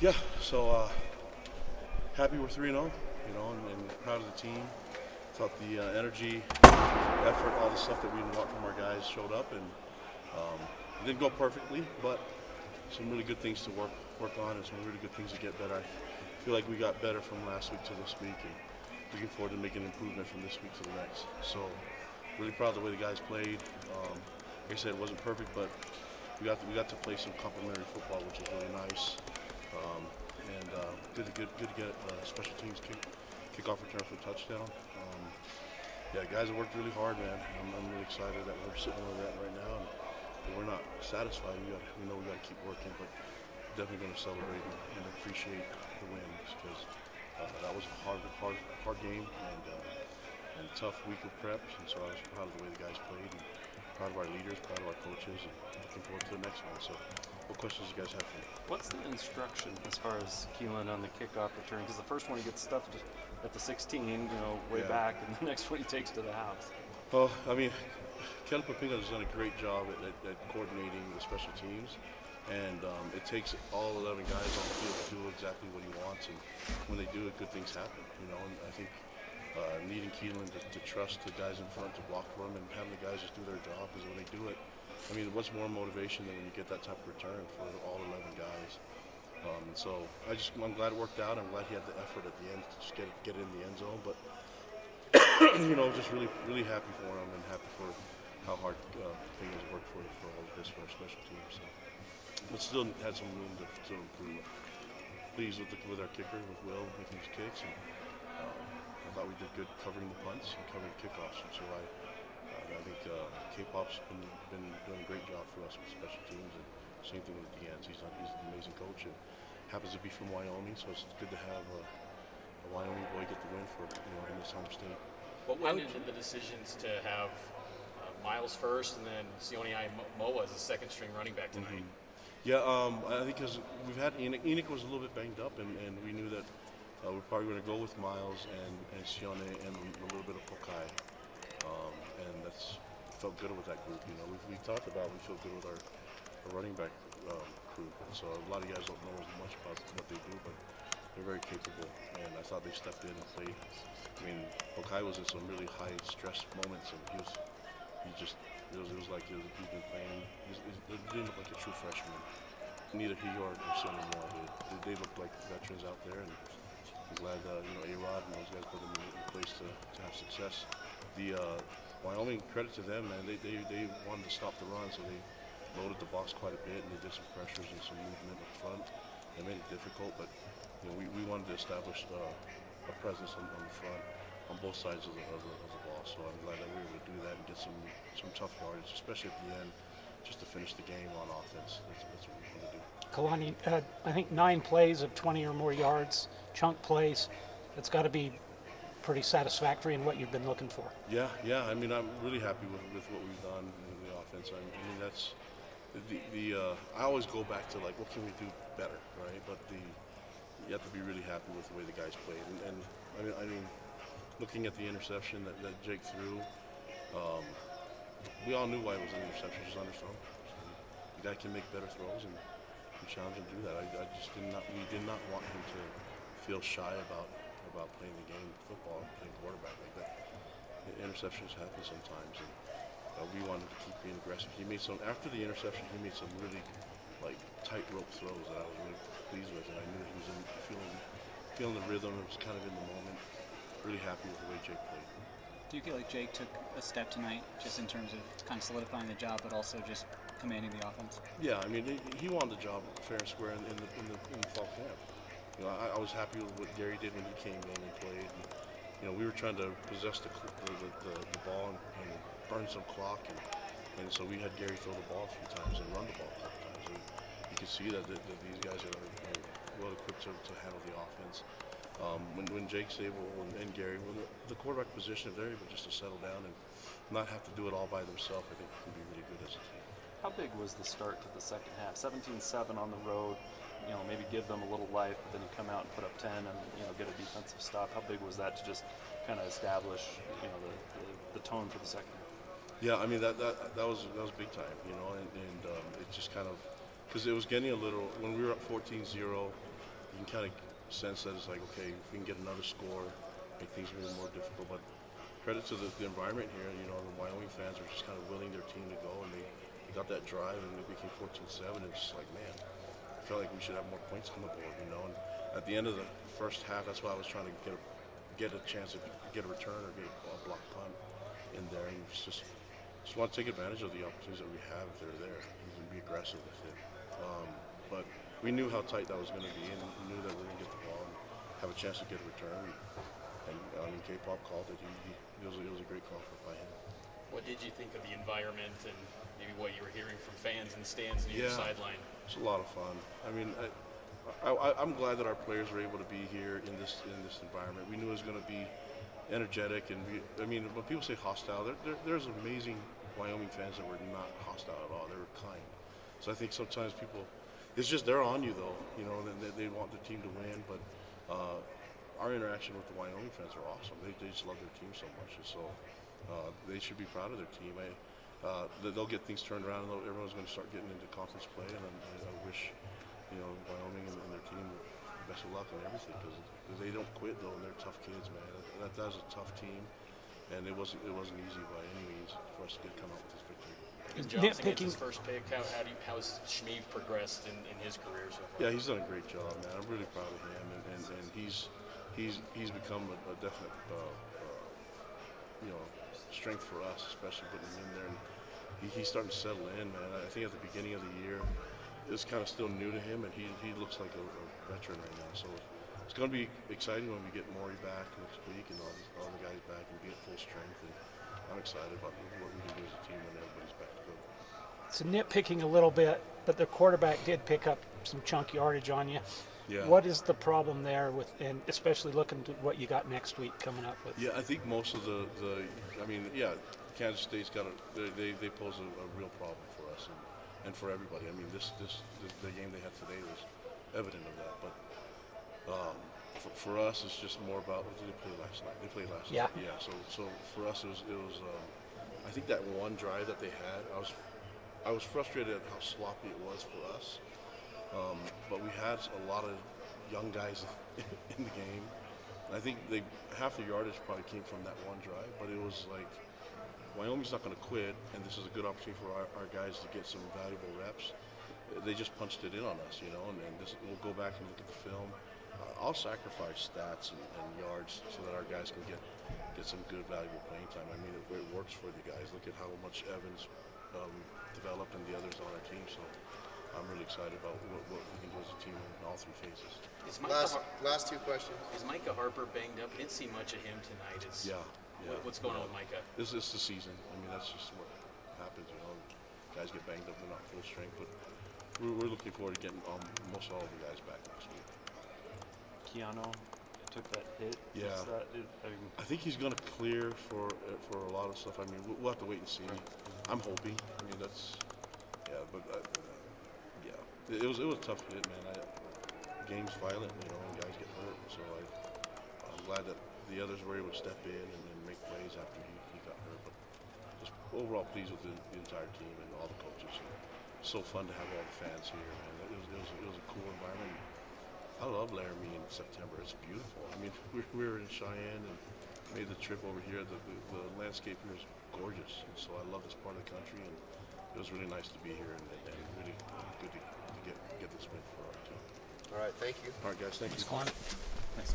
Yeah, so happy we're 3-0, and proud of the team. Thought the energy, effort, all the stuff that we want from our guys showed up, and it didn't go perfectly, but some really good things to work on and some really good things to get better. I feel like we got better from last week to this week, and looking forward to making an improvement from this week to the next. So really proud of the way the guys played. Like I said, it wasn't perfect, but we got to play some complimentary football, which is really nice. Good to get special teams kickoff return for a touchdown. Yeah, guys have worked really hard, man. I'm really excited that we're sitting where we're at right now, and we're not satisfied. We know we got to keep working, but definitely going to celebrate and appreciate the wins because that was a hard game and tough week of prep. And so I was proud of the way the guys played, and proud of our leaders, proud of our coaches, and looking forward to the next one. So, what questions do you guys have for me? What's the instruction as far as Keelan on the kickoff return? Because the first one he gets stuffed at the 16, way back, and the next one he takes to the house. Well, I mean, Kelly Papinga has done a great job at coordinating the special teams, and it takes all 11 guys on the field to do exactly what he wants, and when they do it, good things happen, and I think needing Keelan to trust the guys in front to block for him and having the guys just do their job, because when they do it, I mean, what's more motivation than when you get that type of return for all 11 guys? So I'm glad it worked out. I'm glad he had the effort at the end to just get in the end zone. But just really happy for him and happy for how hard things worked for all of this for our special team. So, but still had some room to improve. Pleased with our kicker, with Will making his kicks, and I thought we did good covering the punts and covering the kickoffs. And so I think K-Pop's been doing a great job for us with special teams, and same thing with Deanne. He's an amazing coach and happens to be from Wyoming, so it's good to have a Wyoming boy get the win for in this home state. What went into the decisions to have Miles first and then Sione Moa as the second string running back tonight? Mm-hmm. Yeah, I think because we've had Enoch. Enoch was a little bit banged up, and we knew that we're probably going to go with Miles and Sione and a little bit of Pokai. And that's felt good with that group. We talked about we feel good with our running back crew. So a lot of guys don't know as much about what they do, but they're very capable. And I thought they stepped in and played. I mean, Pokai was in some really high stress moments, and it was like he's been playing. He didn't look like a true freshman. Neither he or Sonny Moore did. They looked like veterans out there, and I'm glad A-Rod and those guys put them in place to have success. The Wyoming, credit to them, man. They wanted to stop the run, so they loaded the box quite a bit, and they did some pressures and some movement up front. They made it difficult, but we wanted to establish a presence on the front on both sides of the ball. So I'm glad that we were able to do that and get some tough yardage, especially at the end, just to finish the game on offense. That's what we wanted to do. Kalani, I think 9 plays of 20 or more yards, chunk plays. That's got to be pretty satisfactory in what you've been looking for. Yeah. I mean, I'm really happy with what we've done in the offense. I mean, that's I always go back to like, what can we do better, right? But you have to be really happy with the way the guys played. And I mean, looking at the interception that Jake threw, we all knew why it was an interception. Just underthrown. So the guy can make better throws, and challenge him to do that. We did not want him to feel shy about playing the game, football, playing quarterback like that. Interceptions happen sometimes, and we wanted to keep being aggressive. After the interception, he made some really tightrope throws that I was really pleased with, and I knew he was feeling the rhythm. It was kind of in the moment. Really happy with the way Jake played. Do you feel like Jake took a step tonight, just in terms of kind of solidifying the job, but also just commanding the offense? Yeah, I mean, he won the job fair and square in the fall camp. I was happy with what Gary did when he came in and played. And, we were trying to possess the ball and burn some clock, and so we had Gary throw the ball a few times and run the ball a couple times. And you can see that these guys are well equipped to handle the offense. When Jake's able and Gary, when the quarterback position, if they're able just to settle down and not have to do it all by themselves, I think it can be really good as a team. How big was the start to the second half? 17-7 on the road. Maybe give them a little life, but then you come out and put up 10 and get a defensive stop. How big was that to just kind of establish the tone for the second half? Yeah, I mean that was big time, and it just kind of, because it was getting a little, when we were up 14-0, you can kind of sense that it's like, okay, if we can get another score, make things a little more difficult. But credit to the environment here. You know, the Wyoming fans are just kind of willing their team to go, and they got that drive, and they became 14-7. And it's just like, man, I felt like we should have more points on the board, you know. And at the end of the first half, that's why I was trying to get a chance to get a return or get a block punt in there, and just want to take advantage of the opportunities that we have if they're there. We can be aggressive with it. But we knew how tight that was going to be, and we knew that we were going to get the ball and have a chance to get a return. And I mean, K-Pop called it. It was a great call by him. What did you think of the environment and maybe what you were hearing from fans in the stands near the sideline? It's a lot of fun. I mean, I'm glad that our players were able to be here in this environment. We knew it was going to be energetic, and I mean, when people say hostile, there's amazing Wyoming fans that were not hostile at all. They were kind. So I think sometimes people, it's just they're on you though. You know, they want the team to win, but our interaction with the Wyoming fans are awesome. They just love their team so much, and so they should be proud of their team. They'll get things turned around, and everyone's going to start getting into conference play. And I wish, you know, Wyoming and their team the best of luck on everything, because they don't quit though, and they're tough kids, man. That was a tough team, and it wasn't easy by any means for us to come out with this victory. Johnson gets his first pick. How's Schmeev progressed in his career so far? Yeah, he's done a great job, man. I'm really proud of him, and he's become a definite you know, strength for us, especially putting him in there. And he's starting to settle in, man. I think at the beginning of the year, it was kind of still new to him, and he looks like a veteran right now. So it's going to be exciting when we get Maury back next week and all the guys back and be at full strength. And I'm excited about what we can do as a team when everybody's back to go. It's nitpicking a little bit, but the quarterback did pick up some chunk yardage on you. Yeah. What is the problem there with, and especially looking to what you got next week coming up with? Yeah, I think most of I mean, yeah, Kansas State's got they pose a real problem for us and for everybody. I mean, the game they had today was evident of that. But for us, it's just more about what did they play last night? They played last night. Yeah. So for us, it was I think that one drive that they had, I was frustrated at how sloppy it was for us. But we had a lot of young guys in the game. And I think half the yardage probably came from that one drive, but it was like, Wyoming's not going to quit, and this is a good opportunity for our guys to get some valuable reps. They just punched it in on us, you know, and we'll go back and look at the film. I'll sacrifice stats and yards so that our guys can get some good, valuable playing time. I mean, it works for the guys. Look at how much Evans developed and the others on our team. So I'm really excited about what we can do as a team in all three phases. Last two questions. Is Micah Harper banged up? We didn't see much of him tonight. Yeah. What's going on with Micah? This is the season. I mean, that's just what happens, you know. Guys get banged up, they're not full strength, but we're looking forward to getting most all of the guys back next week. Keanu took that hit. Yeah. I think he's going to clear for a lot of stuff. I mean, we'll have to wait and see. I'm hoping. I mean, but yeah, it was a tough hit, man. Game's violent, you know, and guys get hurt. So I'm glad that the others were able to step in and make plays after he got hurt. But just overall pleased with the entire team and all the coaches. It's so fun to have all the fans here, man. It was a cool environment. I love Laramie in September. It's beautiful. I mean, we were in Cheyenne and made the trip over here. The landscape here is gorgeous, and so I love this part of the country. And it was really nice to be here and really good to get this win for our team. All right, thank you. All right, guys, thank you. Thanks, Kalani. Thanks.